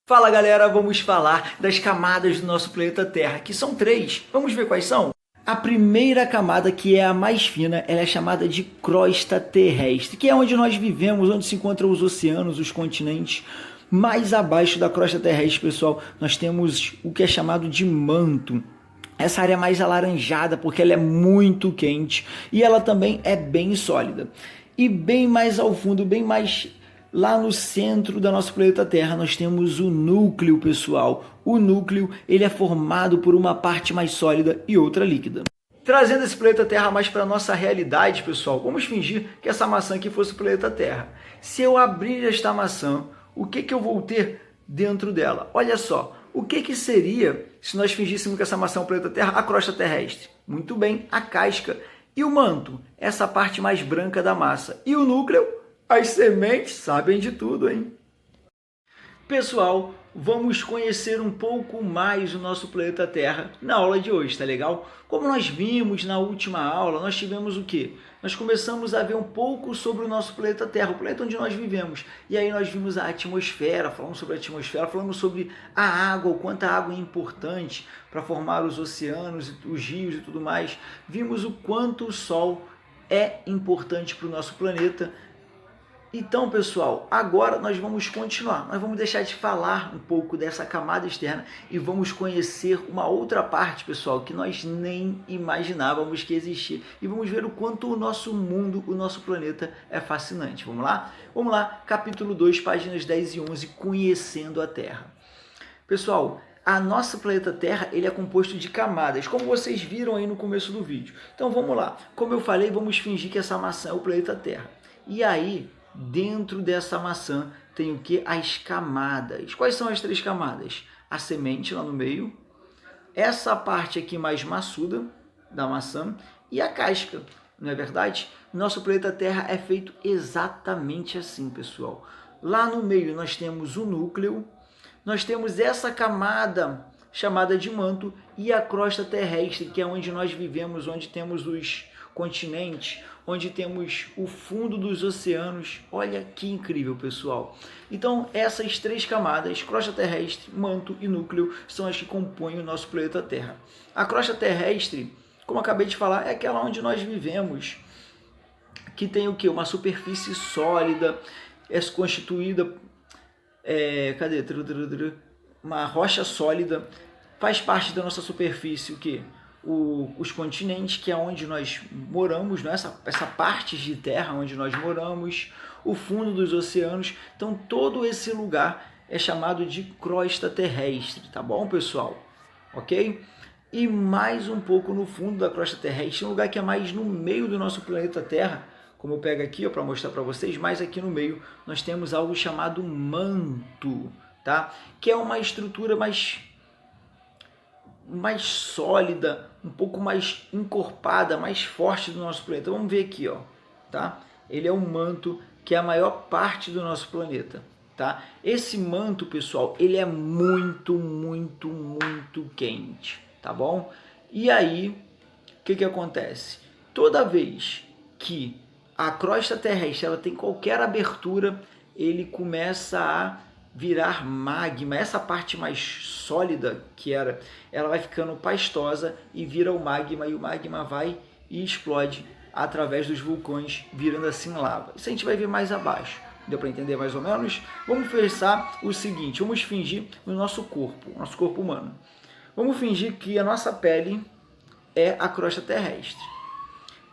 Fala galera, vamos falar das camadas do nosso planeta Terra, que são três. Vamos ver quais são? A primeira camada, que é a mais fina, ela é chamada de crosta terrestre, que é onde nós vivemos, onde se encontram os oceanos, os continentes. Mais abaixo da crosta terrestre, pessoal, nós temos o que é chamado de manto. Essa área é mais alaranjada porque ela é muito quente e ela também é bem sólida. E bem mais ao fundo, bem mais lá no centro da nosso planeta Terra, nós temos o núcleo, pessoal. O núcleo, ele é formado por uma parte mais sólida e outra líquida. Trazendo esse planeta Terra mais para a nossa realidade, pessoal, vamos fingir que essa maçã aqui fosse o planeta Terra. Se eu abrir esta maçã, o que eu vou ter dentro dela? Olha só, o que seria se nós fingíssemos que essa maçã é o planeta Terra? A crosta terrestre. Muito bem, a casca. E o manto? Essa parte mais branca da massa. E o núcleo? As sementes sabem de tudo, hein? Pessoal, vamos conhecer um pouco mais o nosso planeta Terra na aula de hoje, tá legal? Como nós vimos na última aula, nós tivemos o quê? Nós começamos a ver um pouco sobre o nosso planeta Terra, o planeta onde nós vivemos. E aí nós vimos a atmosfera, falamos sobre a atmosfera, falamos sobre a água, o quanto a água é importante para formar os oceanos, os rios e tudo mais. Vimos o quanto o Sol é importante para o nosso planeta. Então, pessoal, agora nós vamos continuar. Nós vamos deixar de falar um pouco dessa camada externa e vamos conhecer uma outra parte, pessoal, que nós nem imaginávamos que existia. E vamos ver o quanto o nosso mundo, o nosso planeta é fascinante. Vamos lá? Vamos lá, capítulo 2, páginas 10 e 11, Conhecendo a Terra. Pessoal, a nossa planeta Terra, ele é composto de camadas, como vocês viram aí no começo do vídeo. Então, vamos lá. Como eu falei, vamos fingir que essa maçã é o planeta Terra. E aí, dentro dessa maçã tem o que? As camadas. Quais são as três camadas? A semente lá no meio, essa parte aqui mais maçuda da maçã e a casca, não é verdade? Nosso planeta Terra é feito exatamente assim, pessoal. Lá no meio nós temos o núcleo, nós temos essa camada chamada de manto e a crosta terrestre, que é onde nós vivemos, onde temos os continentes, onde temos o fundo dos oceanos. Olha que incrível, pessoal. Então, essas três camadas, crosta terrestre, manto e núcleo, são as que compõem o nosso planeta Terra. A crosta terrestre, como eu acabei de falar, é aquela onde nós vivemos, que tem o quê? Uma superfície sólida, é constituída, uma rocha sólida, faz parte da nossa superfície o quê? Os continentes, que é onde nós moramos, né? essa parte de terra onde nós moramos, o fundo dos oceanos. Então, todo esse lugar é chamado de crosta terrestre, tá bom, pessoal? Ok? E mais um pouco no fundo da crosta terrestre, um lugar que é mais no meio do nosso planeta Terra, como eu pego aqui para mostrar para vocês, mais aqui no meio nós temos algo chamado manto, tá? Que é uma estrutura mais sólida, um pouco mais encorpada, mais forte do nosso planeta. Vamos ver aqui, ó, tá? Ele é um manto que é a maior parte do nosso planeta, tá? Esse manto, pessoal, ele é muito, muito, muito quente, tá bom? E aí, o que acontece? Toda vez que a crosta terrestre ela tem qualquer abertura, ele começa a virar magma. Essa parte mais sólida que era, ela vai ficando pastosa e vira o magma, e o magma vai e explode através dos vulcões, virando assim lava. Isso a gente vai ver mais abaixo. Deu para entender mais ou menos? Vamos pensar o seguinte, vamos fingir no nosso corpo humano. Vamos fingir que a nossa pele é a crosta terrestre.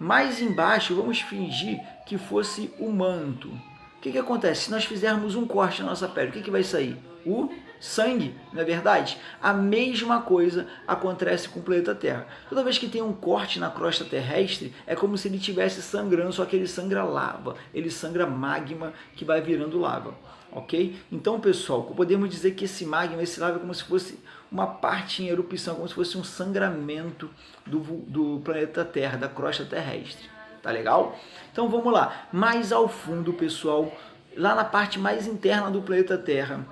Mais embaixo, vamos fingir que fosse o manto. O que acontece? Se nós fizermos um corte na nossa pele, o que vai sair? O sangue, não é verdade? A mesma coisa acontece com o planeta Terra. Toda vez que tem um corte na crosta terrestre, é como se ele estivesse sangrando, só que ele sangra lava, ele sangra magma que vai virando lava, ok? Então, pessoal, podemos dizer que esse magma, esse lava é como se fosse uma parte em erupção, como se fosse um sangramento do planeta Terra, da crosta terrestre. Tá legal? Então vamos lá. Mais ao fundo, pessoal, lá na parte mais interna do planeta Terra,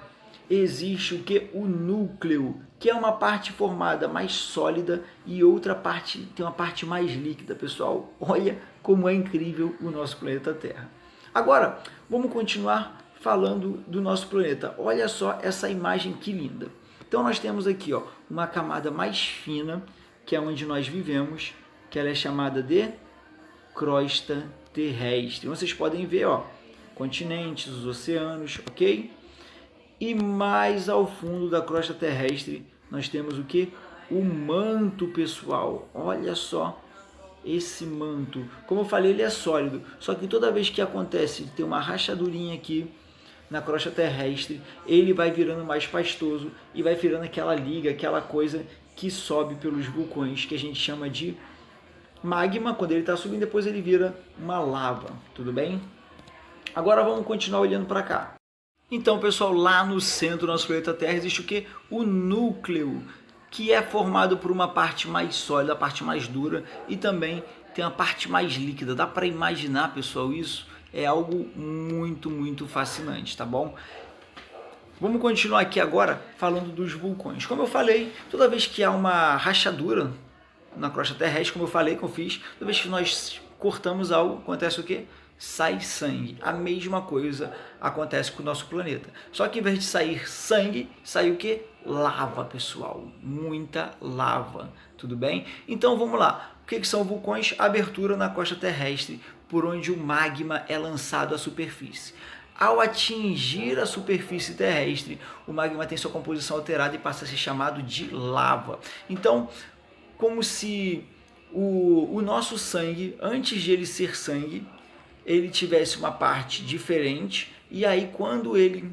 existe o que? O núcleo, que é uma parte formada mais sólida e outra parte tem uma parte mais líquida, pessoal. Olha como é incrível o nosso planeta Terra. Agora, vamos continuar falando do nosso planeta. Olha só essa imagem que linda. Então nós temos aqui, ó, uma camada mais fina, que é onde nós vivemos, que ela é chamada de crosta terrestre. Vocês podem ver, ó, continentes, os oceanos, ok? E mais ao fundo da crosta terrestre nós temos o que? O manto, pessoal. Olha só esse manto. Como eu falei, ele é sólido. Só que toda vez que acontece, tem uma rachadurinha aqui na crosta terrestre, ele vai virando mais pastoso e vai virando aquela liga, aquela coisa que sobe pelos vulcões, que a gente chama de magma. Quando ele está subindo, depois ele vira uma lava. Tudo bem? Agora vamos continuar olhando para cá. Então, pessoal, lá no centro do nosso planeta Terra existe o que? O núcleo, que é formado por uma parte mais sólida, a parte mais dura, e também tem a parte mais líquida. Dá para imaginar, pessoal, isso é algo muito, muito fascinante, tá bom? Vamos continuar aqui agora falando dos vulcões. Como eu falei, toda vez que há uma rachadura na crosta terrestre, como eu falei que eu fiz, toda vez que nós cortamos algo, acontece o quê? Sai sangue. A mesma coisa acontece com o nosso planeta. Só que em vez de sair sangue, sai o quê? Lava, pessoal. Muita lava. Tudo bem? Então vamos lá. O que são vulcões? Abertura na crosta terrestre, por onde o magma é lançado à superfície. Ao atingir a superfície terrestre, o magma tem sua composição alterada e passa a ser chamado de lava. Então, como se o nosso sangue, antes de ele ser sangue, ele tivesse uma parte diferente, e aí quando ele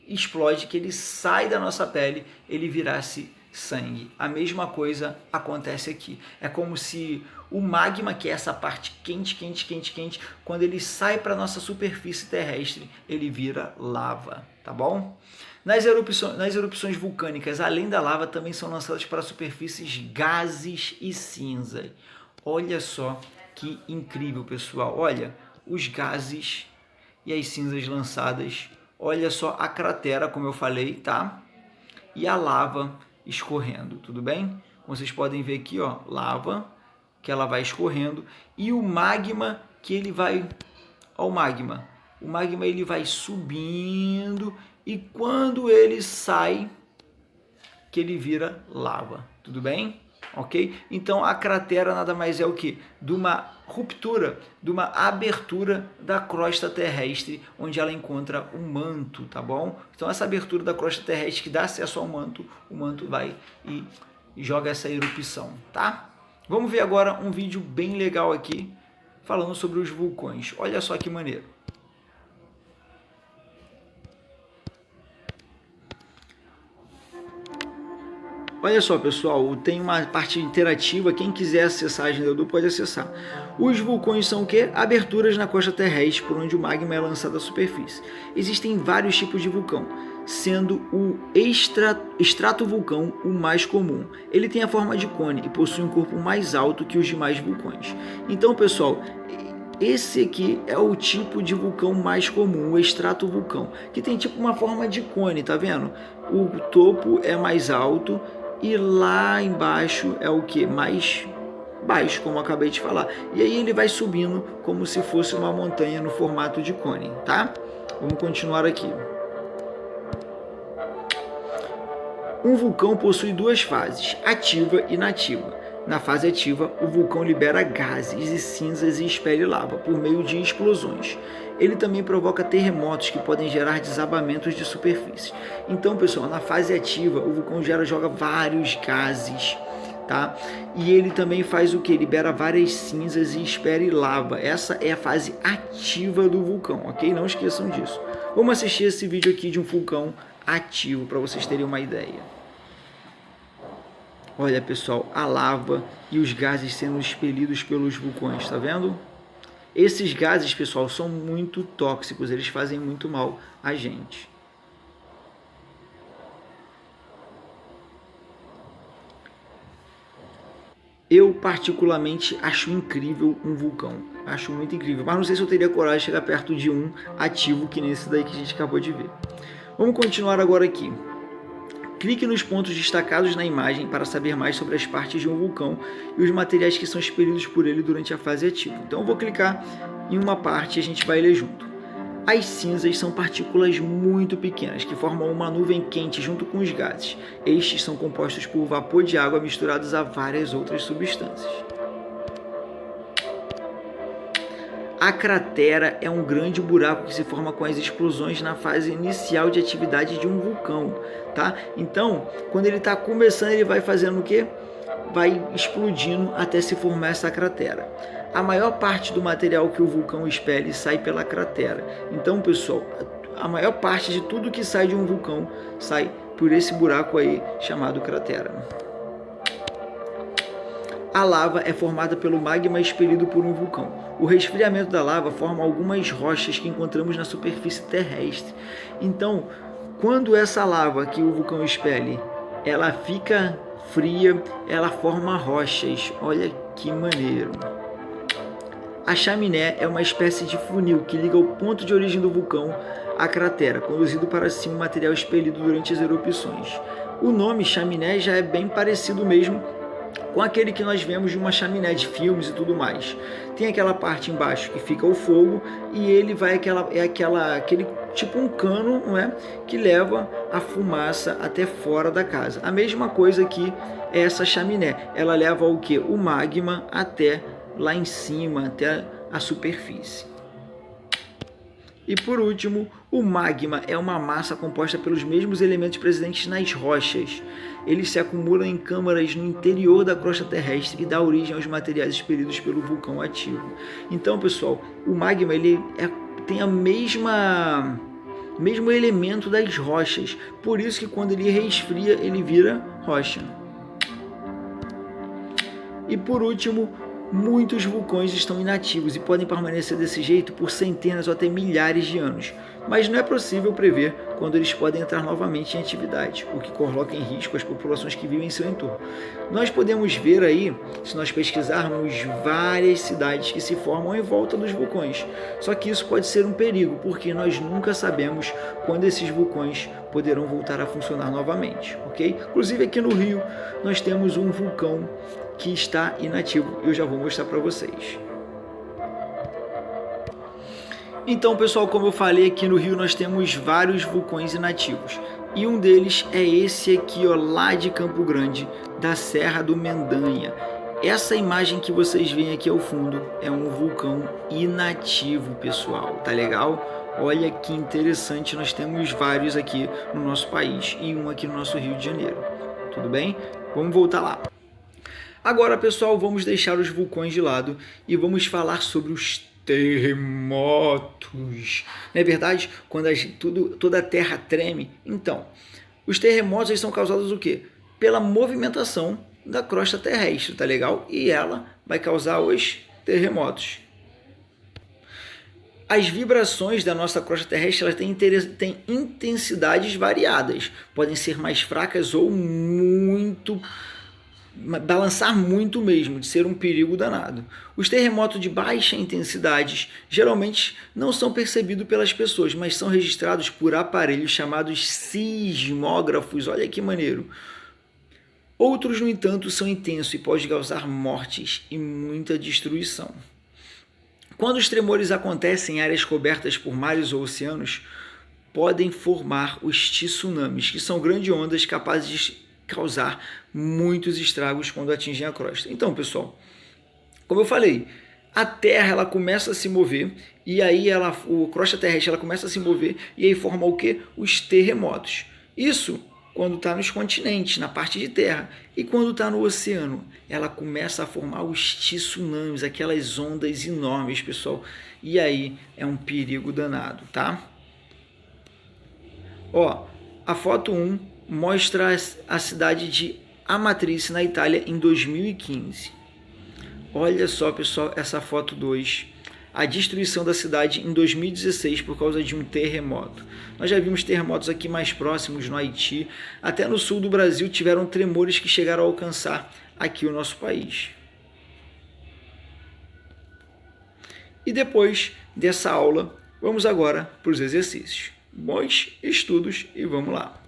explode, que ele sai da nossa pele, ele virasse sangue. A mesma coisa acontece aqui. É como se o magma, que é essa parte quente, quente, quente, quente, quando ele sai para a nossa superfície terrestre, ele vira lava, tá bom? Nas erupções vulcânicas, além da lava, também são lançadas para superfícies gases e cinza. Olha só que incrível, pessoal. Olha os gases e as cinzas lançadas. Olha só a cratera, como eu falei, tá? E a lava escorrendo, tudo bem? Como vocês podem ver aqui, ó, lava, que ela vai escorrendo, e o magma, que ele vai... Ó, o magma ele vai subindo, e quando ele sai, que ele vira lava, tudo bem? Ok? Então a cratera nada mais é o que? De uma ruptura, de uma abertura da crosta terrestre, onde ela encontra o manto, tá bom? Então essa abertura da crosta terrestre que dá acesso ao manto, o manto vai e joga essa erupção, tá? Vamos ver agora um vídeo bem legal aqui, falando sobre os vulcões. Olha só que maneiro. Olha só, pessoal, tem uma parte interativa, quem quiser acessar a agenda do pode acessar. Os vulcões são o quê? Aberturas na crosta terrestre, por onde o magma é lançado à superfície. Existem vários tipos de vulcão, sendo o estratovulcão o mais comum. Ele tem a forma de cone e possui um corpo mais alto que os demais vulcões. Então, pessoal, esse aqui é o tipo de vulcão mais comum, o estratovulcão, que tem tipo uma forma de cone, tá vendo? O topo é mais alto e lá embaixo é o que? Mais baixo, como eu acabei de falar. E aí ele vai subindo como se fosse uma montanha no formato de cone, tá? Vamos continuar aqui. Um vulcão possui duas fases, ativa e inativa. Na fase ativa, o vulcão libera gases e cinzas e expele lava por meio de explosões. Ele também provoca terremotos que podem gerar desabamentos de superfície. Então, pessoal, na fase ativa, o vulcão joga vários gases, tá? E ele também faz o que? Libera várias cinzas e expele lava. Essa é a fase ativa do vulcão, ok? Não esqueçam disso. Vamos assistir esse vídeo aqui de um vulcão ativo para vocês terem uma ideia. Olha, pessoal, a lava e os gases sendo expelidos pelos vulcões, tá vendo? Esses gases, pessoal, são muito tóxicos, eles fazem muito mal a gente. Eu, particularmente, acho incrível um vulcão. Acho muito incrível, mas não sei se eu teria coragem de chegar perto de um ativo que nesse daí que a gente acabou de ver. Vamos continuar agora aqui. Clique nos pontos destacados na imagem para saber mais sobre as partes de um vulcão e os materiais que são expelidos por ele durante a fase ativa. Então eu vou clicar em uma parte e a gente vai ler junto. As cinzas são partículas muito pequenas que formam uma nuvem quente junto com os gases. Estes são compostos por vapor de água misturados a várias outras substâncias. A cratera é um grande buraco que se forma com as explosões na fase inicial de atividade de um vulcão, tá? Então, quando ele está começando, ele vai fazendo o quê? Vai explodindo até se formar essa cratera. A maior parte do material que o vulcão expele sai pela cratera. Então, pessoal, a maior parte de tudo que sai de um vulcão sai por esse buraco aí chamado cratera. A lava é formada pelo magma expelido por um vulcão. O resfriamento da lava forma algumas rochas que encontramos na superfície terrestre. Então, quando essa lava que o vulcão expele, ela fica fria, ela forma rochas. Olha que maneiro. A chaminé é uma espécie de funil que liga o ponto de origem do vulcão à cratera, conduzindo para cima o material expelido durante as erupções. O nome chaminé já é bem parecido mesmo com aquele que nós vemos de uma chaminé de filmes e tudo mais. Tem aquela parte embaixo que fica o fogo e ele vai aquele tipo um cano, não é, que leva a fumaça até fora da casa. A mesma coisa que essa chaminé, ela leva o que? O magma até lá em cima, até a superfície. E por último, o magma é uma massa composta pelos mesmos elementos presentes nas rochas. Eles se acumulam em câmaras no interior da crosta terrestre e dá origem aos materiais expelidos pelo vulcão ativo. Então, pessoal, o magma tem a mesmo elemento das rochas. Por isso que quando ele resfria, ele vira rocha. E por último, muitos vulcões estão inativos e podem permanecer desse jeito por centenas ou até milhares de anos, mas não é possível prever quando eles podem entrar novamente em atividade, o que coloca em risco as populações que vivem em seu entorno. Nós podemos ver aí, se nós pesquisarmos, várias cidades que se formam em volta dos vulcões, só que isso pode ser um perigo, porque nós nunca sabemos quando esses vulcões poderão voltar a funcionar novamente, ok? Inclusive aqui no Rio, nós temos um vulcão que está inativo. Eu já vou mostrar para vocês. Então, pessoal, como eu falei, aqui no Rio nós temos vários vulcões inativos. E um deles é esse aqui, ó, lá de Campo Grande, da Serra do Mendanha. Essa imagem que vocês veem aqui ao fundo é um vulcão inativo, pessoal. Tá legal? Olha que interessante, nós temos vários aqui no nosso país e um aqui no nosso Rio de Janeiro. Tudo bem? Vamos voltar lá. Agora, pessoal, vamos deixar os vulcões de lado e vamos falar sobre os terremotos. Não é verdade? Quando toda a Terra treme. Então, os terremotos eles são causados o quê? Pela movimentação da crosta terrestre, tá legal? E ela vai causar os terremotos. As vibrações da nossa crosta terrestre elas têm intensidades variadas. Podem ser mais fracas ou balançar muito mesmo, de ser um perigo danado. Os terremotos de baixa intensidade geralmente não são percebidos pelas pessoas, mas são registrados por aparelhos chamados sismógrafos. Olha que maneiro. Outros, no entanto, são intensos e podem causar mortes e muita destruição. Quando os tremores acontecem em áreas cobertas por mares ou oceanos, podem formar os tsunamis, que são grandes ondas capazes de causar muitos estragos quando atingem a crosta. Então, pessoal, como eu falei, a Terra ela começa a se mover e aí a crosta terrestre ela começa a se mover e aí forma o que? Os terremotos. Isso quando está nos continentes, na parte de terra, e quando está no oceano, ela começa a formar os tsunamis, aquelas ondas enormes, pessoal. E aí é um perigo danado, tá? Ó, a foto 1 mostra a cidade de Amatrice, na Itália, em 2015. Olha só, pessoal, essa foto 2. A destruição da cidade em 2016 por causa de um terremoto. Nós já vimos terremotos aqui mais próximos, no Haiti. Até no sul do Brasil tiveram tremores que chegaram a alcançar aqui o nosso país. E depois dessa aula, vamos agora para os exercícios. Bons estudos e vamos lá!